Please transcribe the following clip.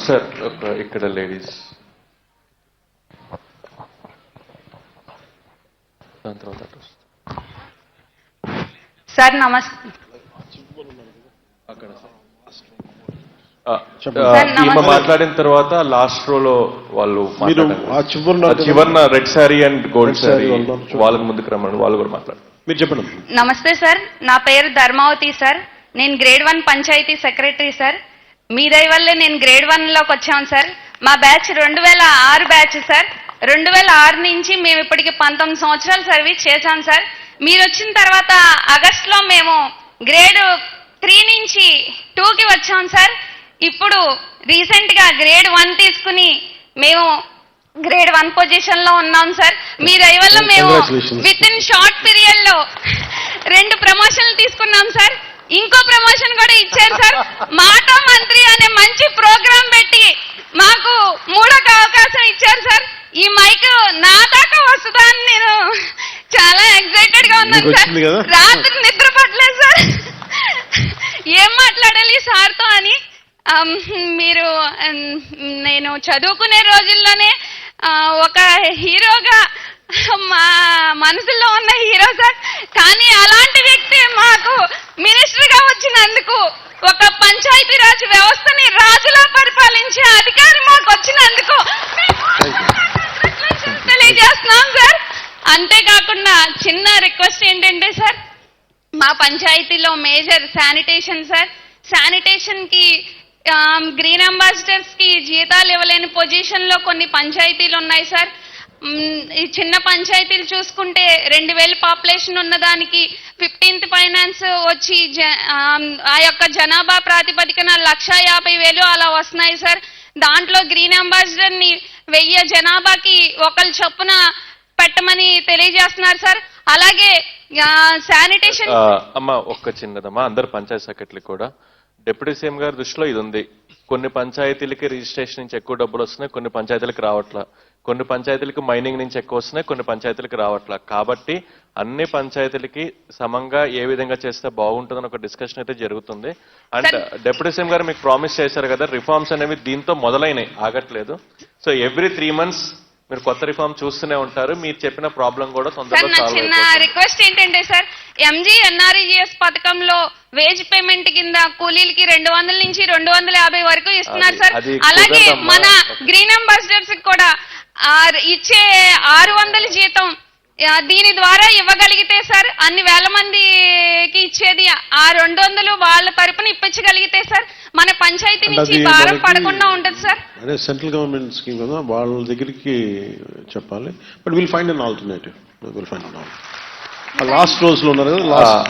Sir ఇక్కడ ladies దాని తర్వాత సార్ నమస్తే. మాట్లాడిన తర్వాత లాస్ట్ రోలో వాళ్ళు చివరిన red sari and gold sari వాళ్ళకి ముందుకు రమ్మని వాళ్ళు కూడా మాట్లాడారు. మీరు చెప్పండి. నమస్తే సార్, నా పేరు ధర్మావతి సార్. నేను గ్రేడ్ 1 పంచాయతీ సెక్రటరీ సార్. మీ దయ వల్లే నేను గ్రేడ్ 1లోకి వచ్చాను సార్. మా బ్యాచ్ 2006 బ్యాచ్ సార్. 2006 నుంచి మేము ఇప్పటికి 19 సంవత్సరాలు సర్వీస్ చేశాం సార్. మీరు వచ్చిన తర్వాత ఆగస్టులో మేము గ్రేడ్ 3 నుంచి 2కి వచ్చాం సార్. ఇప్పుడు రీసెంట్ గా గ్రేడ్ 1 తీసుకుని మేము గ్రేడ్ 1 పొజిషన్ లో ఉన్నాం సార్. మీ దయ వల్ల మేము విత్ ఇన్ షార్ట్ పీరియడ్ లో 2 ప్రమోషన్లు తీసుకున్నాం సార్. ఇంకో ప్రమోషన్ కూడా ఇచ్చారు సార్. మాట మంత్రి అనే మంచి ప్రోగ్రాం పెట్టి మాకు 3వ అవకాశం ఇచ్చారు సార్. ఈ మైక్ నా దాకా వస్తుందా అని నేను చాలా ఎక్సైటెడ్ గా ఉన్నాను సార్. రాత్రి నిద్ర పట్టలేదు సార్, ఏం మాట్లాడాలి సార్తో అని. మీరు నేను చదువుకునే రోజుల్లోనే ఒక హీరోగా మా మనసులో ఉన్న హీరో సార్. కానీ అలాంటి వ్యక్తి మాకు మినిస్టర్ గా వచ్చినందుకు, ఒక పంచాయతీరాజ్ వ్యవస్థని రాజులా పరిపాలించే అధికారం మాకు వచ్చినందుకు తెలియజేస్తున్నాం సార్. అంతేకాకుండా చిన్న రిక్వెస్ట్ ఏంటంటే సార్, మా పంచాయతీలో మేజర్ శానిటేషన్ సార్. శానిటేషన్ కి గ్రీన్ అంబాసిడర్స్ కి జీతాలు ఇవ్వలేని పొజిషన్ లో కొన్ని పంచాయతీలు ఉన్నాయి సార్. ఈ చిన్న పంచాయతీలు చూసుకుంటే 2000 పాపులేషన్ ఉన్నదానికి 15th ఫైనాన్స్ వచ్చి ఆ యొక్క జనాభా ప్రాతిపదికన 1,50,000 అలా వస్తున్నాయి సార్. దాంట్లో గ్రీన్ అంబాసిడర్ ని 1000 జనాభాకి ఒకళ్ళు చొప్పున పెట్టమని తెలియజేస్తున్నారు సార్. అలాగే శానిటేషన్ అమ్మ ఒక్క చిన్నదమ్మా, అందరు పంచాయతీ సెక్రటరీ కూడా డిప్యూటీ సీఎం గారి దృష్టిలో ఇది ఉంది. కొన్ని పంచాయతీలకి రిజిస్ట్రేషన్ నుంచి ఎక్కువ డబ్బులు వస్తున్నాయి, కొన్ని పంచాయతీలకు రావట్లా. కొన్ని పంచాయతీలకు మైనింగ్ నుంచి ఎక్కువ వస్తున్నాయి, కొన్ని పంచాయతీలకు రావట్లా. కాబట్టి అన్ని పంచాయతీలకి సమంగా ఏ విధంగా చేస్తే బాగుంటుందని ఒక డిస్కషన్ అయితే జరుగుతుంది. అండ్ డిప్యూటీ సీఎం గారు మీకు ప్రామిస్ చేశారు కదా, రిఫార్మ్స్ అనేవి దీంతో మొదలైనవి, ఆగట్లేదు. సో ఎవ్రీ 3 months మీరు కొత్త రిఫార్మ్ చూస్తూనే ఉంటారు. మీరు చెప్పిన ప్రాబ్లం కూడా తొందరగా సాల్వ్ చిన్న రిక్వెస్ట్ ఏంటంటే సార్, MGNREGS పథకంలో వేజ్ పేమెంట్ కింద కూలీలకి 200 నుంచి 250 వరకు ఇస్తున్నారు సార్. అలాగే మన గ్రీన్ అంబాసిడర్స్ కూడా ఇచ్చే 600 జీతం దీని ద్వారా ఇవ్వగలిగితే సార్, అన్ని వేల మందికి ఇచ్చేది ఆ 200 వాళ్ళ తరపున ఇప్పించగలిగితే సార్ మన పంచాయతీ నుంచి భారం పడకుండా ఉంటుంది సార్. అదే సెంట్రల్ గవర్నమెంట్ స్కీమ్ కదా, వాళ్ళ దగ్గరికి చెప్పాలి. But will find an alternative. Last రోజులో ఉన్నారు కదా, లాస్ట్